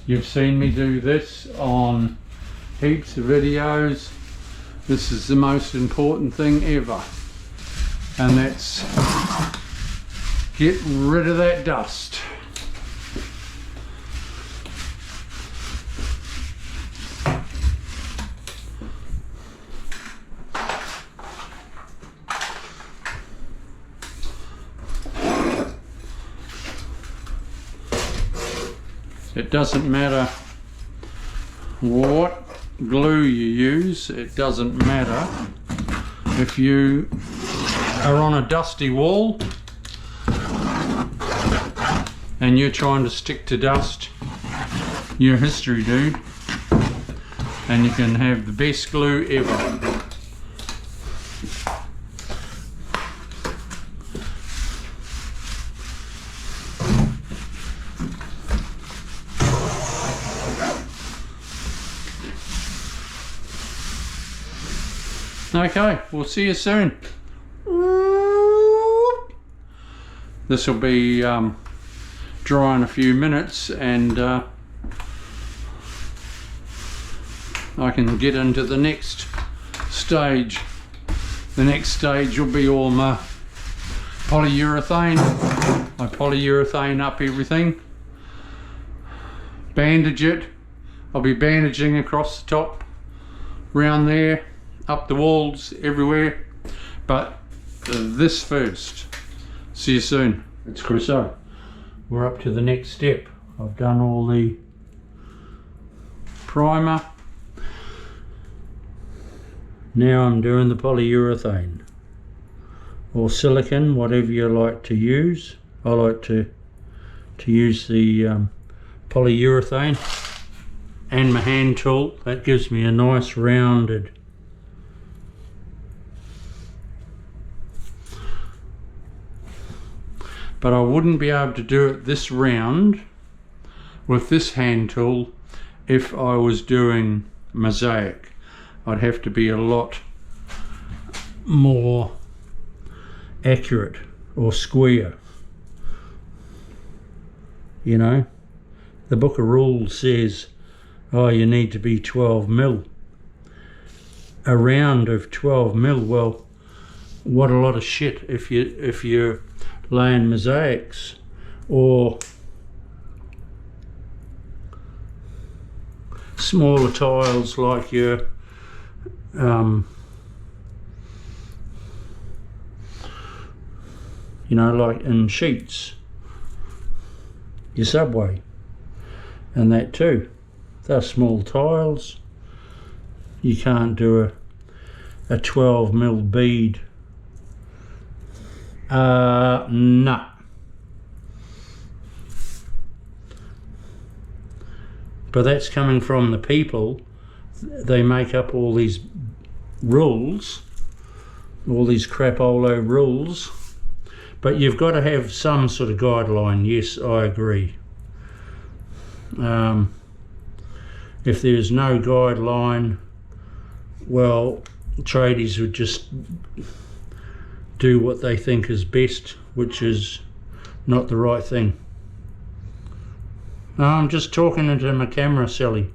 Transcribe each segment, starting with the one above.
You've seen me do this on heaps of videos. This is the most important thing ever, and that's get rid of that dust. It doesn't matter what glue you use, it doesn't matter if you are on a dusty wall and you're trying to stick to dust, you're history, dude, and you can have the best glue ever. Okay, we'll see you soon. This will be dry in a few minutes, and I can get into the next stage. The next stage will be all my polyurethane. I polyurethane up everything, bandage it. I'll be bandaging across the top, round there, up the walls, everywhere, but this first. See you soon. It's Crusoe. We're up to the next step. I've done all the primer. Now I'm doing the polyurethane or silicone, whatever you like to use. I like to use the polyurethane and my hand tool. That gives me a nice rounded but I wouldn't be able to do it this round with this hand tool if I was doing mosaic. I'd have to be a lot more accurate or square. You know, the book of rules says, oh, you need to be 12 mil. A round of 12 mil, well, what a lot of shit if you're laying mosaics or smaller tiles like your you know, like in sheets, your subway and that too. They're small tiles. You can't do a 12 mil bead. No. But that's coming from the people. They make up all these rules, all these crapolo rules, but you've got to have some sort of guideline. Yes, I agree. If there's no guideline, well, tradies would just do what they think is best, which is not the right thing. No, I'm just talking into my camera, Sally.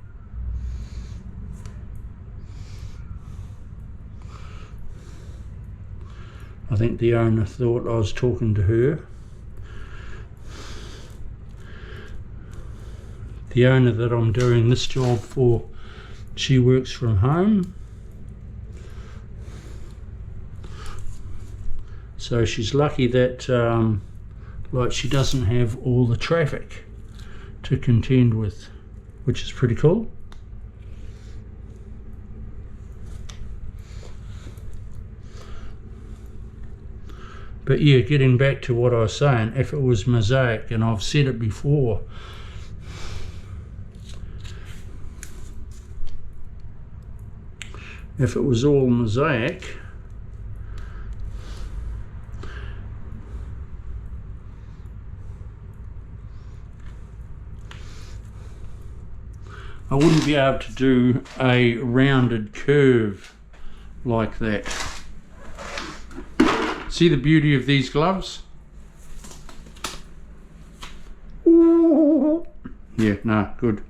I think the owner thought I was talking to her. The owner that I'm doing this job for, she works from home. So she's lucky that like she doesn't have all the traffic to contend with, which is pretty cool. But yeah, getting back to what I was saying, if it was mosaic, and I've said it before, if it was all mosaic, I wouldn't be able to do a rounded curve like that. See the beauty of these gloves? Yeah, no, good.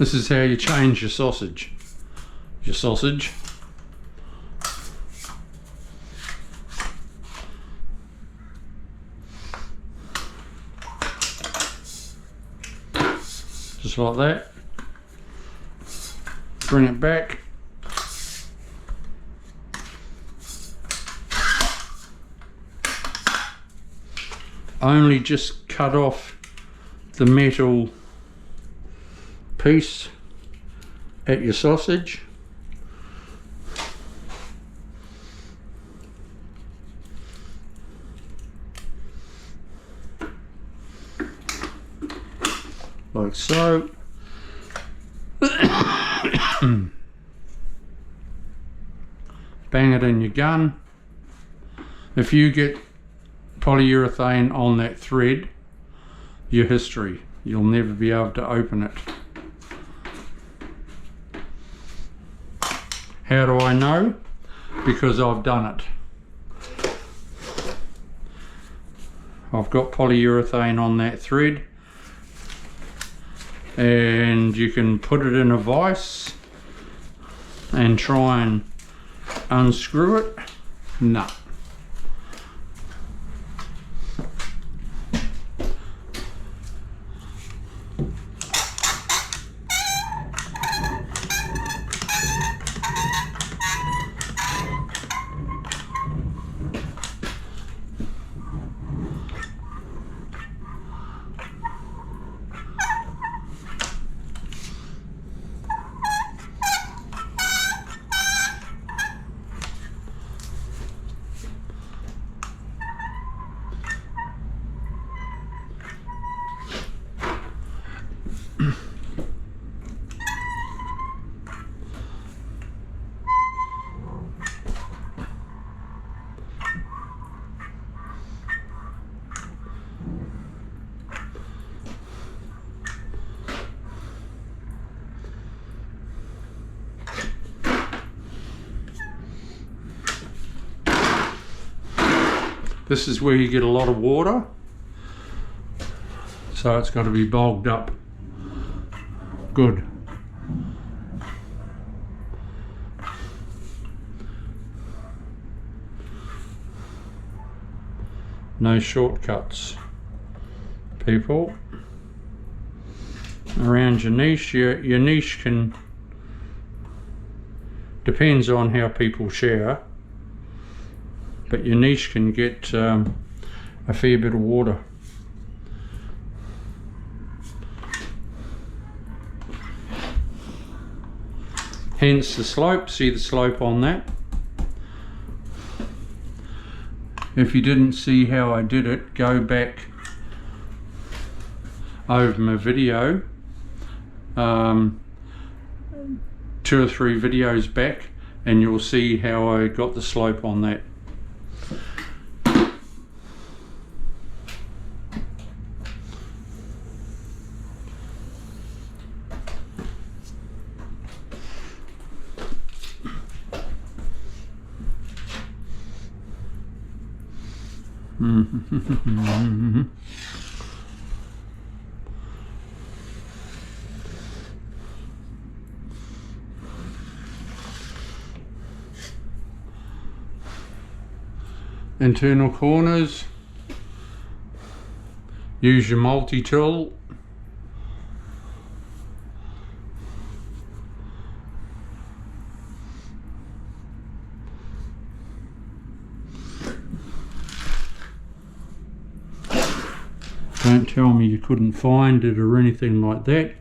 This is how you change your sausage. Just like that. Bring it back. Only just cut off the metal piece at your sausage. Like so. Bang it in your gun. If you get polyurethane on that thread, your history. You'll never be able to open it. How do I know? Because I've done it. I've got polyurethane on that thread, and you can put it in a vise and try and unscrew it. No. This is where you get a lot of water, so it's got to be bogged up good. No shortcuts, people. Around your niche, your niche can, depends on how people shower, but your niche can get a fair bit of water. Hence the slope. See the slope on that? If you didn't see how I did it, go back over my video, 2 or 3 videos back, and you'll see how I got the slope on that. Internal corners, use your multi-tool. Don't tell me you couldn't find it or anything like that.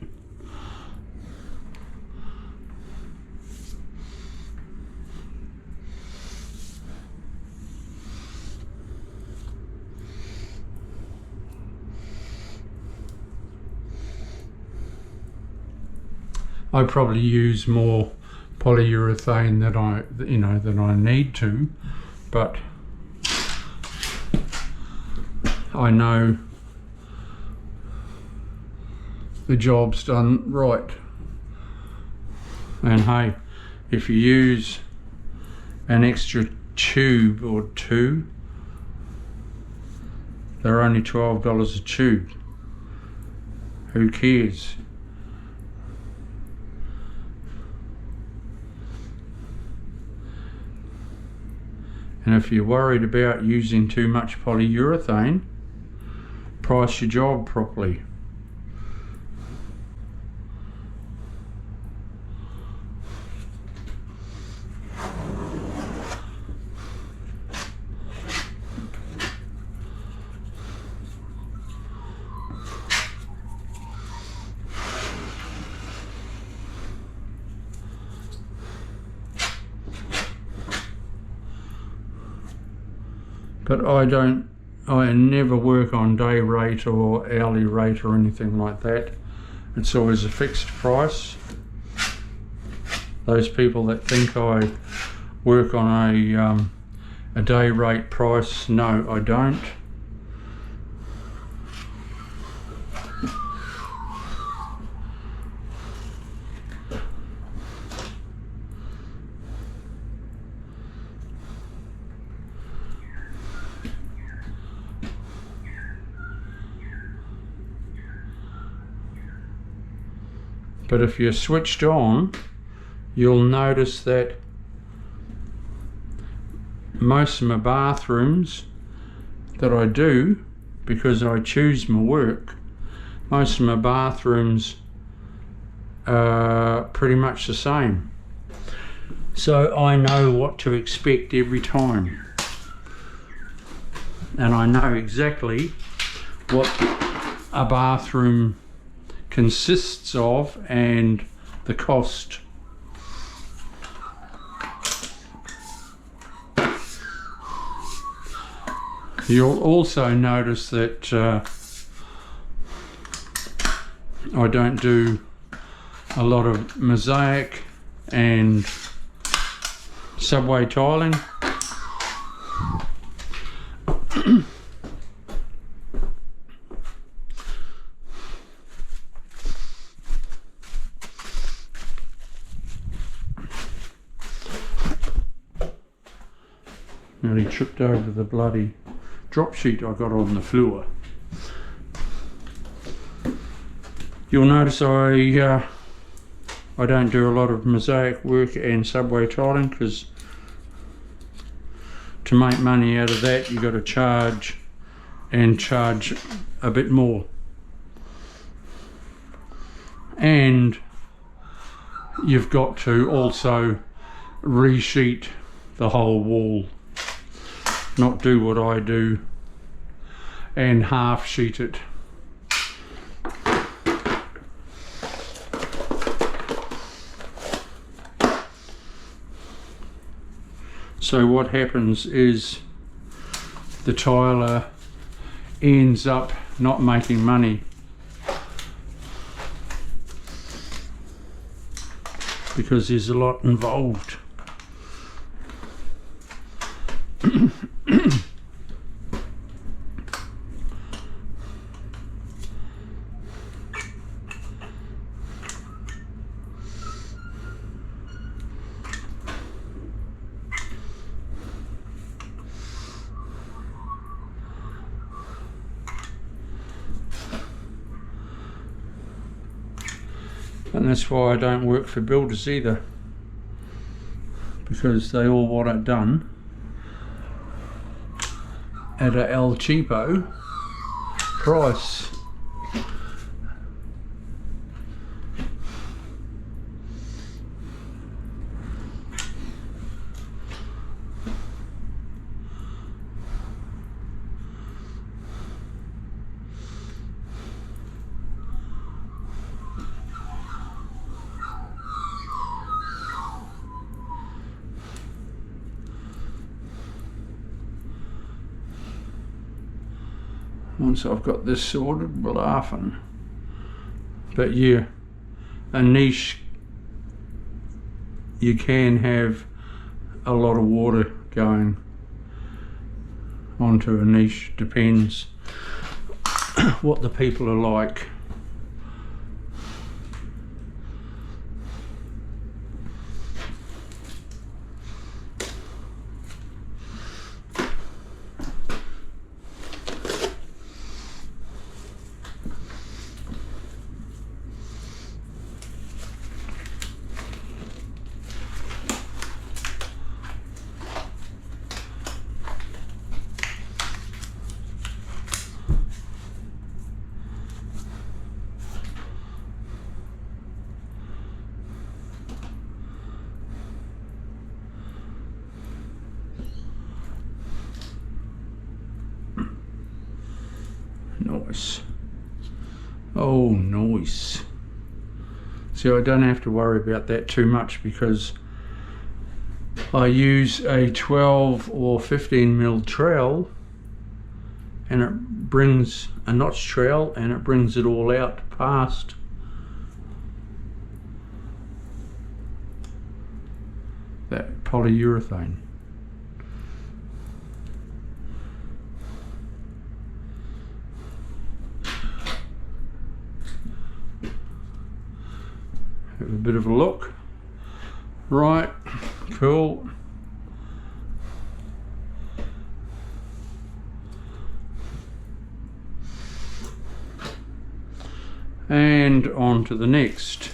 I probably use more polyurethane than I need to, but I know the job's done right. And hey, if you use an extra tube or 2, they're only $12 a tube. Who cares? And if you're worried about using too much polyurethane, price your job properly. But I never work on day rate or hourly rate or anything like that. It's always a fixed price. Those people that think I work on a day rate price, no, I don't. But if you're switched on, you'll notice that most of my bathrooms that I do, because I choose my work, most of my bathrooms are pretty much the same. So I know what to expect every time. And I know exactly what a bathroom consists of and the cost. You'll also notice that I don't do a lot of mosaic and subway tiling. Nearly tripped over the bloody drop sheet I got on the floor. You'll notice I don't do a lot of mosaic work and subway tiling, because to make money out of that you got to charge a bit more, and you've got to also resheet the whole wall, not do what I do and half sheet it. So what happens is the tiler ends up not making money because there's a lot involved. And that's why I don't work for builders either, because they all want it done at a El Cheapo price. Once I've got this sorted, we're laughing. But yeah, a niche, you can have a lot of water going onto a niche. Depends what the people are like. Nice. Oh, nice. So I don't have to worry about that too much because I use a 12 or 15 mil trowel, and it brings a notch trowel, and it brings it all out past that polyurethane. Have a bit of a look. Right, cool. And on to the next.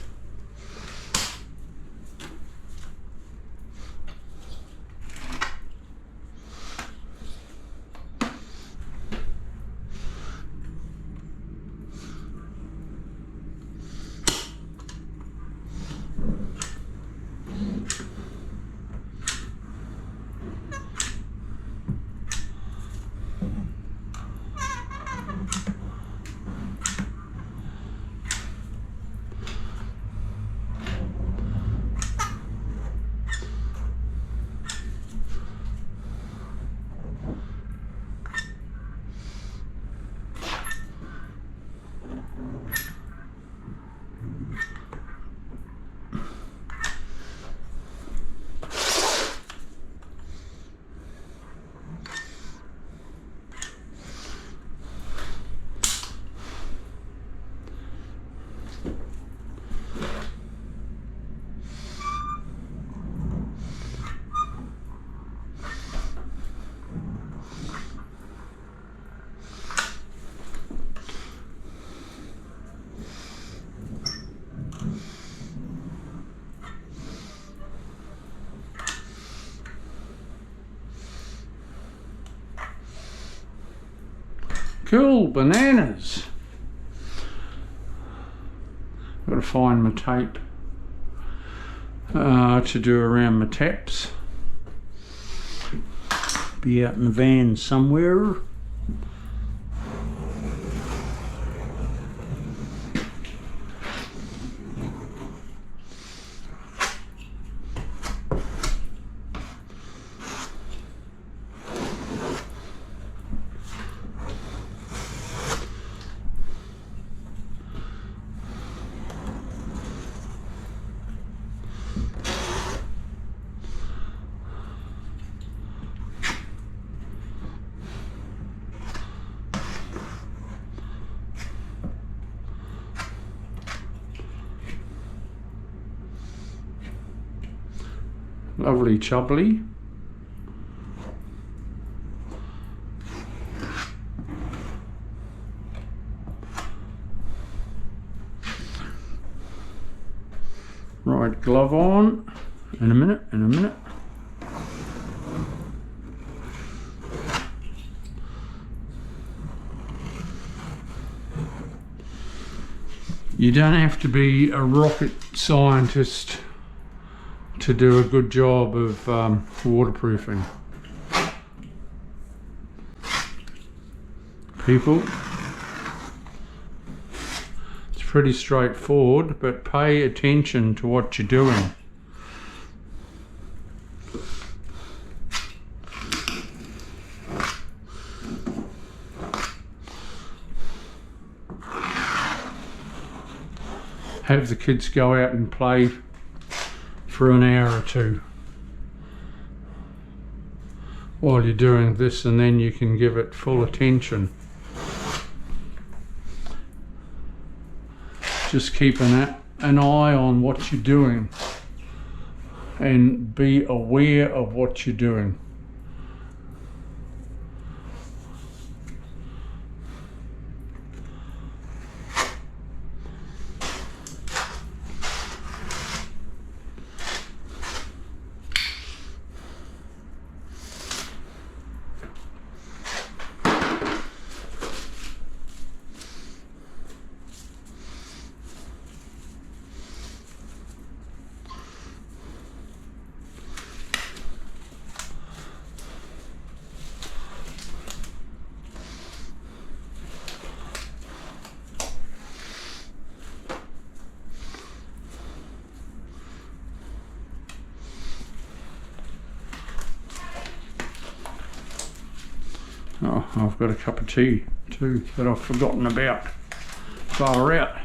Cool bananas. Got to find my tape to do around my taps. Be out in the van somewhere. Lovely chubbly. Right, glove on. In a minute, in a minute. You don't have to be a rocket scientist to do a good job of waterproofing. People, it's pretty straightforward, but pay attention to what you're doing. Have the kids go out and play for an hour or two while you're doing this, and then you can give it full attention. Just keep an eye on what you're doing and be aware of what you're doing. Oh, I've got a cup of tea too that I've forgotten about. Far out.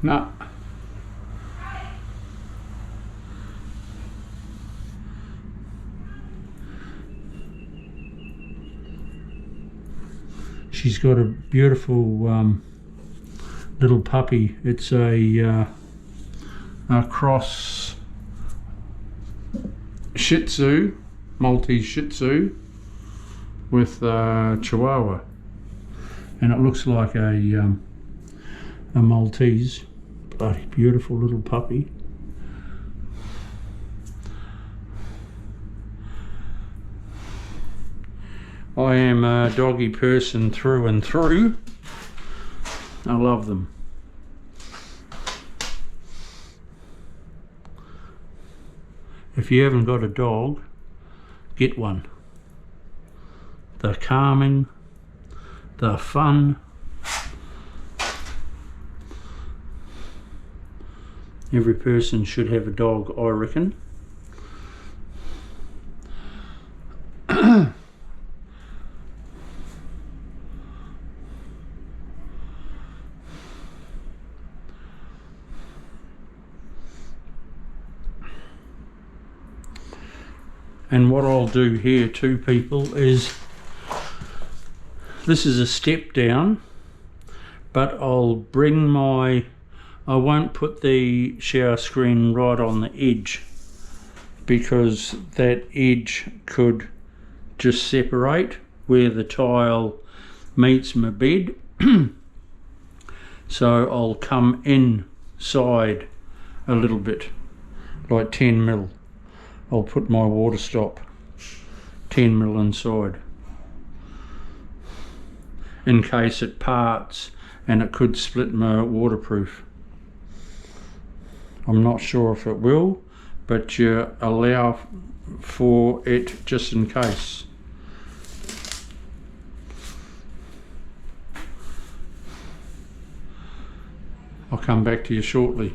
No. She's got a beautiful little puppy. It's a cross Shih Tzu, Maltese Shih Tzu with Chihuahua, and it looks like a Maltese. Bloody beautiful little puppy. I am a doggy person through and through. I love them. If you haven't got a dog, get one. They're calming, they're fun. Every person should have a dog, I reckon. And what I'll do here too, people, is this is a step down, but I'll bring my, I won't put the shower screen right on the edge because that edge could just separate where the tile meets my bed. So I'll come inside a little bit, like 10 mil. I'll put my water stop 10 mil inside in case it parts and it could split my waterproof. I'm not sure if it will, but you allow for it just in case. I'll come back to you shortly.